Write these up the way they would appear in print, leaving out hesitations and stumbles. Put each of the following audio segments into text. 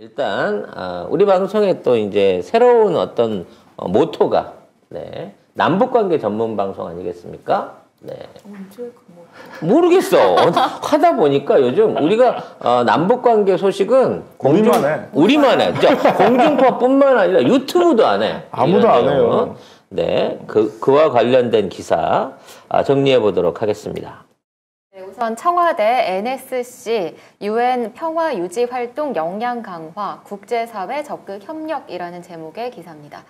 일단 우리 방송에 또 이제 새로운 어떤 모토가 남북관계 전문 방송 아니겠습니까? 네. 언제 모르겠어. 하다 보니까 요즘 우리가 남북관계 소식은 우리만 해. 공중파뿐만 아니라 유튜브도 안 해. 아무도 안 해요. 네, 그와 관련된 기사 정리해 보도록 하겠습니다. 네, 우선 청와대 NSC UN 평화 유지 활동 역량 강화 국제사회 적극 협력이라는 제목의 기사입니다.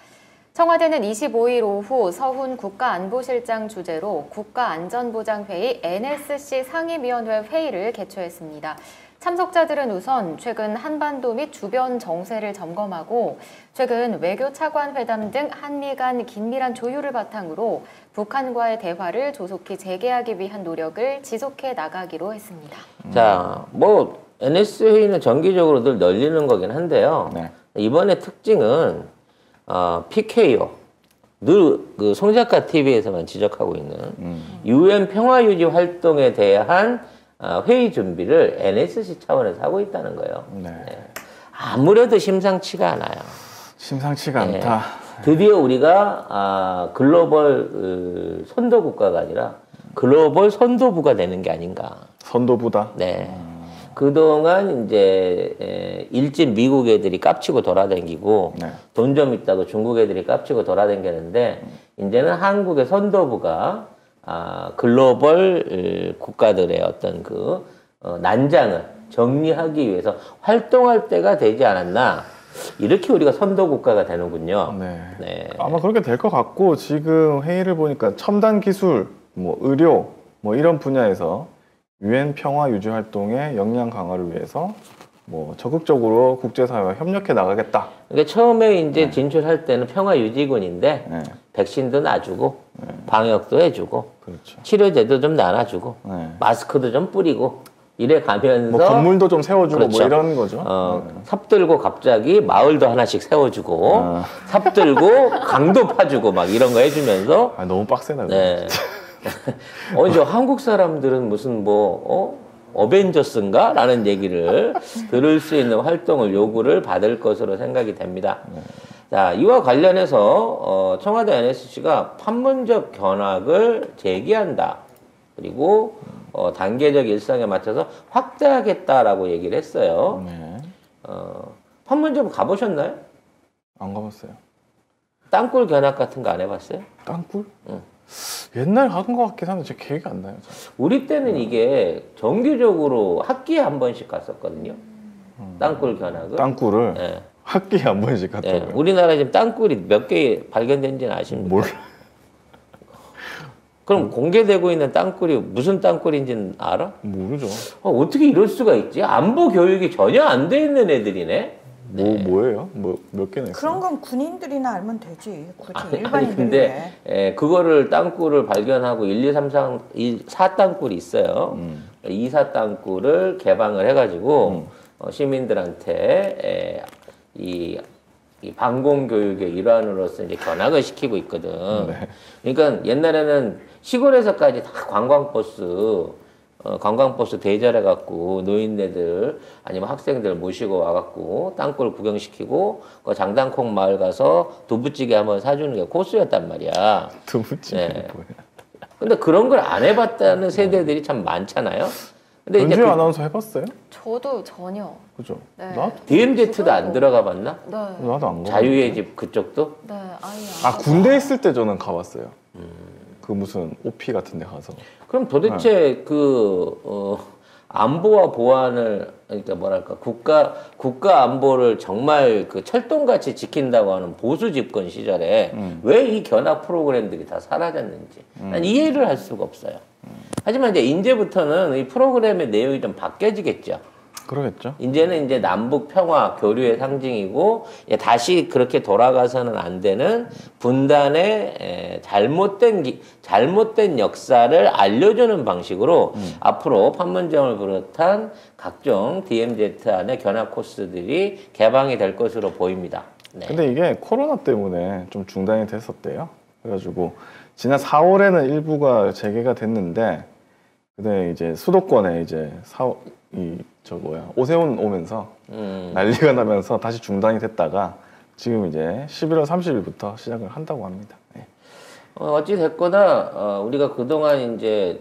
청와대는 25일 오후 서훈 국가안보실장 주재로 국가안전보장회의 NSC 상임위원회 회의를 개최했습니다. 참석자들은 우선 최근 한반도 및 주변 정세를 점검하고 최근 외교 차관 회담 등 한미 간 긴밀한 조율을 바탕으로 북한과의 대화를 조속히 재개하기 위한 노력을 지속해 나가기로 했습니다. 자, 뭐 NS 회의는 정기적으로 늘 열리는 거긴 한데요. 네. 이번에 특징은 PKO 늘 그 송작가 TV에서만 지적하고 있는 UN 평화 유지 활동에 대한 회의 준비를 NSC 차원에서 하고 있다는 거예요. 네. 네. 아무래도 심상치가 않아요. 심상치가 않다. 드디어 우리가 글로벌 선도 국가가 아니라 글로벌 선도부가 되는 게 아닌가. 선도부다. 네. 그동안 이제 일진 미국 애들이 깝치고 돌아다니고 네. 돈 좀 있다고 중국 애들이 깝치고 돌아다니는데 이제는 한국의 선도부가 글로벌 국가들의 어떤 그 난장을 정리하기 위해서 활동할 때가 되지 않았나. 이렇게 우리가 선도 국가가 되는군요. 네. 네. 아마 그렇게 될 것 같고 지금 회의를 보니까 첨단 기술, 뭐 의료, 뭐 이런 분야에서 UN 평화 유지 활동의 역량 강화를 위해서 뭐 적극적으로 국제사회와 협력해 나가겠다. 그러니까 처음에 이제 진출할 때는 평화 유지군인데 네. 백신도 놔주고 방역도 해주고 그렇죠. 치료제도 좀 나눠주고 네. 마스크도 좀 뿌리고 이래 가면서 뭐 건물도 좀 세워주고 그렇죠. 뭐 이런 거죠. 삽들고 갑자기 마을도 하나씩 세워주고 삽들고 강도 파주고 막 이런 거 해주면서 너무 빡세다. 네. 이제 한국 사람들은 무슨 어벤져스인가? 라는 얘기를 들을 수 있는 활동을 요구를 받을 것으로 생각이 됩니다. 자, 이와 관련해서 청와대 NSC가 판문적 견학을 재개한다. 그리고 단계적 일상에 맞춰서 확대하겠다라고 얘기를 했어요. 네. 판문점 가보셨나요? 안 가봤어요. 땅굴 견학 같은 거 안 해봤어요? 땅굴? 응. 옛날에 간 것 같긴 한데 제 기억이 안 나요. 우리 때는 이게 정기적으로 학기에 한 번씩 갔었거든요. 땅굴 견학을. 땅굴을 네. 학기에 한 번씩 갔다고요? 네. 우리나라에 지금 땅굴이 몇 개 발견된지는 아십니까? 몰라. 그럼 공개되고 있는 땅굴이 무슨 땅굴인지는 알아? 모르죠. 어떻게 이럴 수가 있지? 안보 교육이 전혀 안 돼 있는 애들이네. 뭐예요? 몇 개나 있어요? 그런 건 군인들이나 알면 되지. 굳이 아니 일반인들이 근데 그거를 땅굴을 발견하고 1, 2, 3, 4 땅굴이 있어요. 2, 4 땅굴을 개방을 해가지고 시민들한테 이 방공 교육의 일환으로서 이제 견학을 시키고 있거든. 네. 그러니까 옛날에는 시골에서까지 다 관광버스 대절해갖고 노인네들 아니면 학생들 모시고 와갖고 땅굴 구경시키고 그 장당콩 마을 가서 두부찌개 한번 사주는 게 코스였단 말이야. 두부찌개 네. 뭐야? 근데 그런 걸 안 해봤다는 세대들이 참 많잖아요. 근데 이제 연주희 아나운서 해봤어요? 저도 전혀. 그죠? 네. 나도 DMZ도 안 들어가 봤나? 네. 나도 안 가. 자유의 집 그쪽도? 네, 아예 아 군대 있을 때 저는 가봤어요. 그 무슨 OP 같은 데 가서. 그럼 도대체 안보와 보안을 그러니까 뭐랄까 국가 안보를 정말 그 철동같이 지킨다고 하는 보수 집권 시절에 왜 이 견학 프로그램들이 다 사라졌는지 난 이해를 할 수가 없어요. 하지만 이제부터는 이 프로그램의 내용이 좀 바뀌어지겠죠. 그러겠죠. 이제는 이제 남북 평화 교류의 상징이고 다시 그렇게 돌아가서는 안 되는 분단의 잘못된 역사를 알려주는 방식으로 앞으로 판문점을 비롯한 각종 DMZ 안에 견학 코스들이 개방이 될 것으로 보입니다. 네. 근데 이게 코로나 때문에 좀 중단이 됐었대요. 그래가지고 지난 4월에는 일부가 재개가 됐는데 그다음에 이제 수도권에 이제 오세훈 오면서 난리가 나면서 다시 중단이 됐다가 지금 이제 11월 30일부터 시작을 한다고 합니다. 네. 어찌 됐거나 우리가 그동안 이제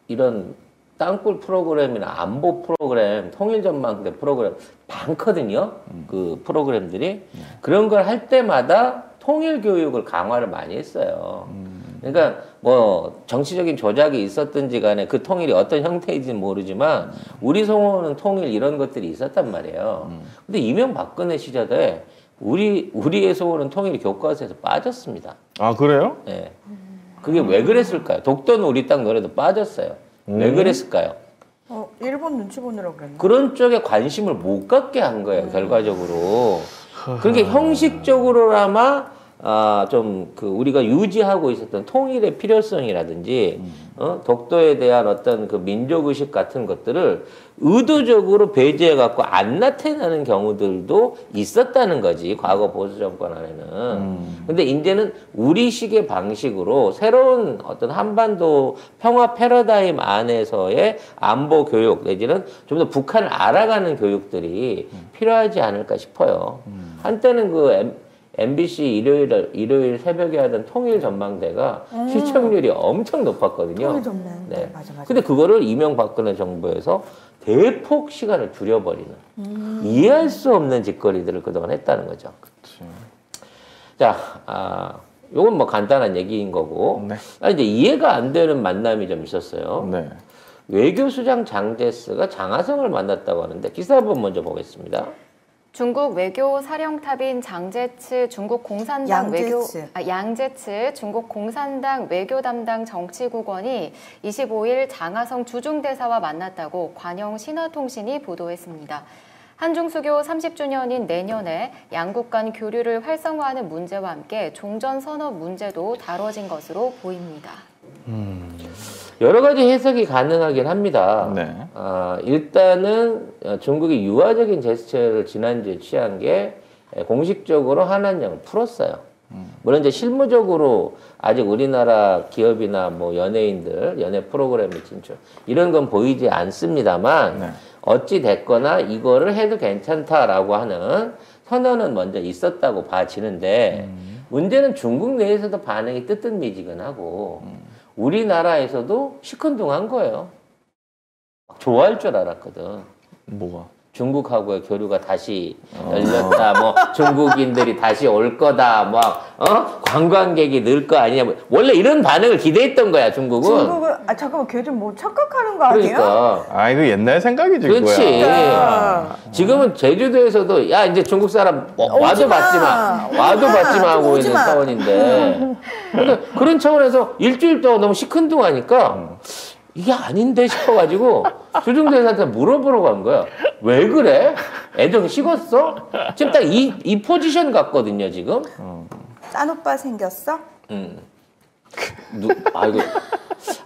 이런 땅굴 프로그램이나 안보 프로그램, 통일전망대 프로그램 많거든요. 그 프로그램들이 그런 걸 할 때마다 통일 교육을 강화를 많이 했어요. 그러니까 뭐 정치적인 조작이 있었든지 간에 그 통일이 어떤 형태인지는 모르지만 우리 소원은 통일 이런 것들이 있었단 말이에요. 근데 이명박근혜 시절에 우리의 소원은 통일이 교과서에서 빠졌습니다. 아, 그래요? 네. 그게 왜 그랬을까요? 독도는 우리 땅 노래도 빠졌어요. 왜 그랬을까요? 일본 눈치 보느라고 그랬나? 그런 쪽에 관심을 못 갖게 한 거예요, 결과적으로. 그게 형식적으로나마 우리가 유지하고 있었던 통일의 필요성이라든지 독도에 대한 어떤 그 민족의식 같은 것들을 의도적으로 배제해갖고 안 나타나는 경우들도 있었다는 거지, 과거 보수 정권 안에는. 근데 이제는 우리식의 방식으로 새로운 어떤 한반도 평화 패러다임 안에서의 안보 교육 내지는 좀 더 북한을 알아가는 교육들이 필요하지 않을까 싶어요. 한때는 MBC 일요일 새벽에 하던 통일 전망대가 시청률이 엄청 높았거든요. 통일 전망대. 네. 맞아. 근데 그거를 이명박근혜 정부에서 대폭 시간을 줄여버리는 이해할 수 없는 짓거리들을 그동안 했다는 거죠. 그치. 자, 요건 뭐 간단한 얘기인 거고. 네. 이제 이해가 안 되는 만남이 좀 있었어요. 네. 외교수장 장제스가 장하성을 만났다고 하는데 기사 한번 먼저 보겠습니다. 중국 외교 사령탑인 장제츠 중국 공산당 양제츠 중국 공산당 외교 담당 정치국원이 25일 장하성 주중대사와 만났다고 관영 신화통신이 보도했습니다. 한중수교 30주년인 내년에 양국 간 교류를 활성화하는 문제와 함께 종전선언 문제도 다뤄진 것으로 보입니다. 여러 가지 해석이 가능하긴 합니다. 네. 일단은 중국이 유화적인 제스처를 지난주에 취한 게 공식적으로 한한령을 풀었어요. 물론 이제 실무적으로 아직 우리나라 기업이나 뭐 연예인들, 연예 프로그램의 진출 이런 건 보이지 않습니다만 네. 어찌 됐거나 이거를 해도 괜찮다라고 하는 선언은 먼저 있었다고 봐지는데 문제는 중국 내에서도 반응이 뜨뜻미지근하고 우리나라에서도 시큰둥한 거예요. 좋아할 줄 알았거든. 뭐가? 중국하고의 교류가 다시 열렸다. 뭐 중국인들이 다시 올 거다. 막 관광객이 늘 거 아니냐. 원래 이런 반응을 기대했던 거야, 중국은. 잠깐만, 걔 좀 뭐 착각하는 거 아니에요? 그러니까. 이거 옛날 생각이지. 그렇지. 그러니까. 지금은 제주도에서도 야 이제 중국 사람 와도 받지 마. 와도 받지 마 하고 있는 차원인데. 근데 그런 차원에서 일주일 동안 너무 시큰둥하니까 이게 아닌데 싶어가지고 주중대사한테 물어보러 간 거야. 왜 그래? 애정 식었어? 지금 딱 이 포지션 같거든요, 지금. 짠 오빠 생겼어? 이거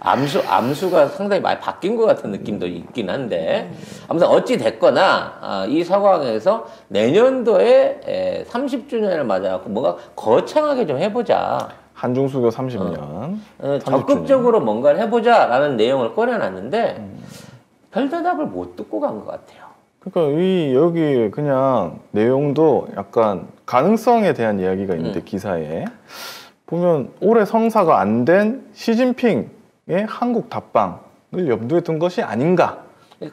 암수가 상당히 많이 바뀐 것 같은 느낌도 있긴 한데 아무튼 어찌 됐거나 이 상황에서 내년도에 30주년을 맞아갖고 뭔가 거창하게 좀 해보자. 한중수교 30년. 적극적으로 뭔가를 해보자라는 내용을 꺼내놨는데 별 대답을 못 듣고 간 것 같아요. 그러니까 여기 그냥 내용도 약간 가능성에 대한 이야기가 있는데 기사에 보면 올해 성사가 안 된 시진핑의 한국 답방을 염두에 둔 것이 아닌가.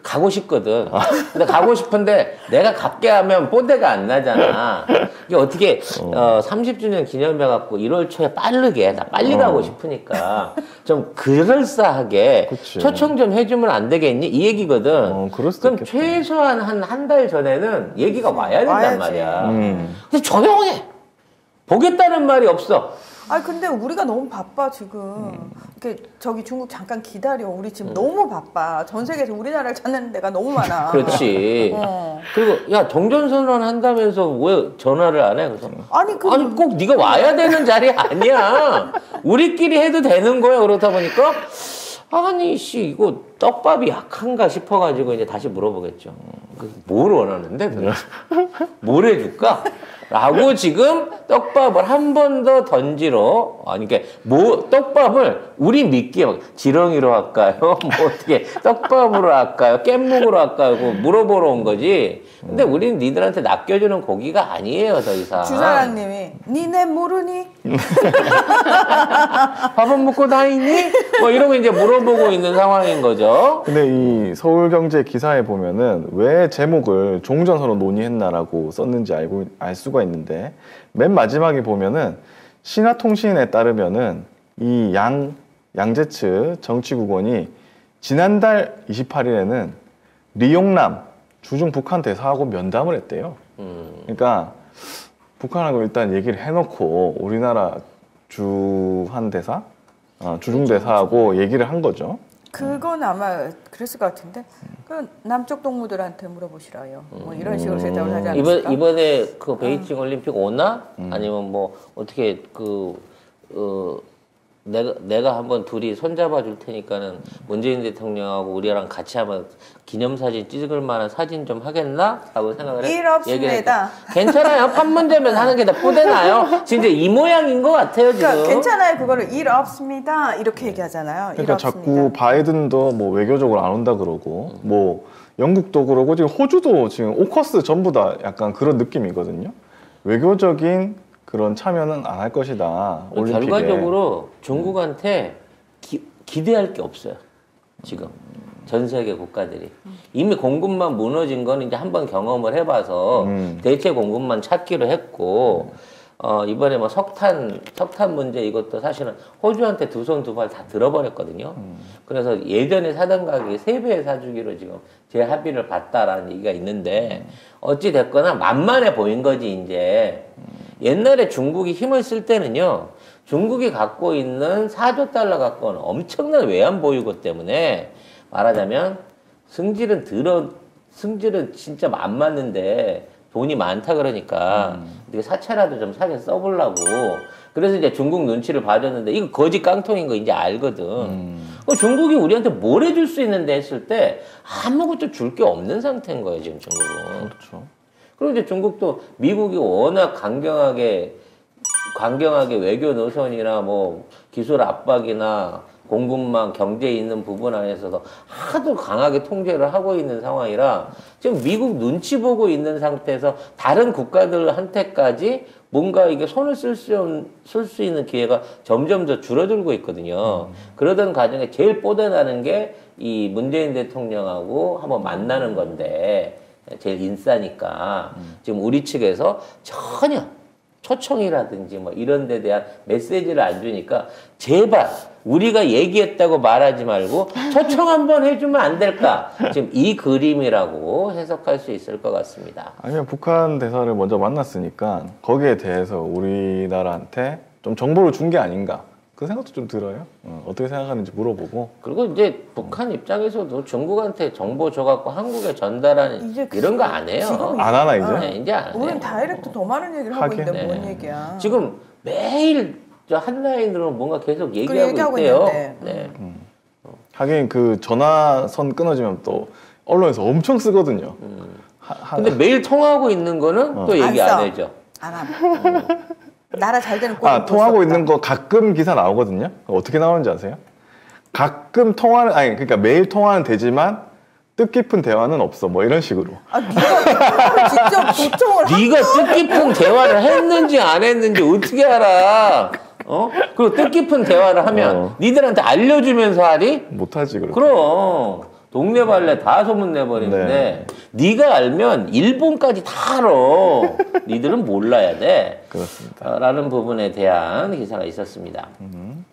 가고 싶거든. 근데 가고 싶은데 내가 갖게 하면 뽀대가 안 나잖아. 이게 어떻게 30주년 기념해 갖고 1월 초에 빠르게 나 빨리 가고 싶으니까 좀 그럴싸하게 그치. 초청 좀 해주면 안 되겠니? 이 얘기거든. 그럴 수도 그럼 있겠다. 최소한 한 달 전에는 얘기가 와야 된단 와야지. 말이야. 근데 조용해. 보겠다는 말이 없어. 근데 우리가 너무 바빠 지금. 이렇게 저기 중국 잠깐 기다려. 우리 지금 너무 바빠. 전 세계에서 우리나라를 찾는 데가 너무 많아. 그렇지. 그리고 야 종전선언 한다면서 왜 전화를 안 해? 그래서 아니 꼭 네가 와야 되는 자리 아니야. 우리끼리 해도 되는 거야. 그렇다 보니까 아니 씨 이거 떡밥이 약한가 싶어가지고 이제 다시 물어보겠죠. 뭘 원하는데? 뭘 해줄까? 라고 지금 떡밥을 한 번 더 던지러, 아니, 그러니까 떡밥을 우리 믿기에 막 지렁이로 할까요? 뭐 어떻게 떡밥으로 할까요? 깻묵으로 할까요? 그거 물어보러 온 거지. 근데 우리는 니들한테 낚여주는 고기가 아니에요, 더 이상. 주사장님이 니네 모르니? 밥은 먹고 다니니? 뭐 이러고 이제 물어보고 있는 상황인 거죠. 근데 이 서울경제 기사에 보면은 왜 제목을 종전선언 논의했나라고 썼는지 알 수가 있는데, 맨 마지막에 보면은 신화통신에 따르면은 이 양재츠 정치국원이 지난달 28일에는 리용남 주중 북한 대사하고 면담을 했대요. 그러니까 북한하고 일단 얘기를 해놓고 우리나라 주한 대사, 주중 대사하고 얘기를 한 거죠. 그건 아마 그랬을 것 같은데 그 남쪽 동무들한테 물어보시라요. 뭐 이런 식으로 대답을 하지 않았을까? 이번에 그 베이징 올림픽 오나? 아니면 뭐 어떻게 내가 한번 둘이 손잡아 줄 테니까는 문재인 대통령하고 우리랑 같이 한번 기념사진 찍을 만한 사진 좀 하겠나? 라고 생각을 일 없습니다. 괜찮아요. 판문점에서 하는 게 다 뿌대나요? 진짜 이 모양인 것 같아요, 지금. 그러니까 괜찮아요. 그거를 일 없습니다. 이렇게 얘기하잖아요. 그러니까 자꾸 바이든도 뭐 외교적으로 안 온다 그러고, 뭐 영국도 그러고, 지금 호주도 지금 오커스 전부 다 약간 그런 느낌이거든요. 외교적인 그런 참여는 안 할 것이다. 올림픽에. 결과적으로 중국한테 기대할 게 없어요. 지금 전 세계 국가들이 이미 공급망 무너진 건 이제 한번 경험을 해봐서 대체 공급망 찾기로 했고, 이번에 뭐 석탄 문제 이것도 사실은 호주한테 두 손 두 발 다 들어버렸거든요. 그래서 예전에 사던 가격이 3배 사주기로 지금 재합의를 봤다라는 얘기가 있는데, 어찌 됐거나 만만해 보인 거지 이제. 옛날에 중국이 힘을 쓸 때는요, 중국이 갖고 있는 4조 달러 갖고는 엄청난 외환 보유고 때문에 말하자면 승질은 진짜 안 맞는데 돈이 많다 그러니까 어떻게 사채라도 좀 사게 써보려고. 그래서 이제 중국 눈치를 봐줬는데 이거 거지 깡통인 거 이제 알거든. 중국이 우리한테 뭘 해줄 수 있는데 했을 때 아무것도 줄 게 없는 상태인 거예요, 지금 중국은. 그렇죠. 그리고 이제 중국도 미국이 워낙 강경하게 외교 노선이나 뭐 기술 압박이나 공급망 경제에 있는 부분 안에서도 하도 강하게 통제를 하고 있는 상황이라 지금 미국 눈치 보고 있는 상태에서 다른 국가들한테까지 뭔가 이게 손을 쓸 수 있는 기회가 점점 더 줄어들고 있거든요. 그러던 과정에 제일 뽀대나는 게 이 문재인 대통령하고 한번 만나는 건데, 제일 인싸니까 지금 우리 측에서 전혀 초청이라든지 뭐 이런 데 대한 메시지를 안 주니까 제발 우리가 얘기했다고 말하지 말고 초청 한번 해주면 안 될까? 지금 이 그림이라고 해석할 수 있을 것 같습니다. 아니면 북한 대사를 먼저 만났으니까 거기에 대해서 우리나라한테 좀 정보를 준 게 아닌가, 그 생각도 좀 들어요. 어떻게 생각하는지 물어보고. 그리고 이제 북한 입장에서도 중국한테 정보 줘갖고 한국에 전달하는 이런 거 안 해요. 안 하나 이제? 네, 이제 안 해요. 우리는 다이렉트 더 많은 얘기를 하고 하긴. 있는데 뭔 네. 얘기야. 지금 매일 저 한라인으로 뭔가 계속 얘기하고 있대요. 있는데. 네. 하긴 그 전화선 끊어지면 또 언론에서 엄청 쓰거든요. 근데 매일 통화하고 있는 거는 또 얘기 안 해줘. 안 함. 나라 잘 되는 꼴. 통하고 있는 거 가끔 기사 나오거든요. 어떻게 나오는지 아세요? 가끔 통화는, 아니, 그러니까 매일 통화는 되지만 뜻깊은 대화는 없어. 뭐 이런 식으로. 네가 직접 도청을 네가 뜻깊은 대화를 했는지 안 했는지 어떻게 알아? 그리고 뜻깊은 대화를 하면 니들한테 알려주면서 하리? 못하지, 그렇게. 그럼 동네발레 다 소문내버리는데 네가 알면 일본까지 다 알아. 니들은 몰라야 돼. 그렇습니다. 라는 부분에 대한 기사가 있었습니다.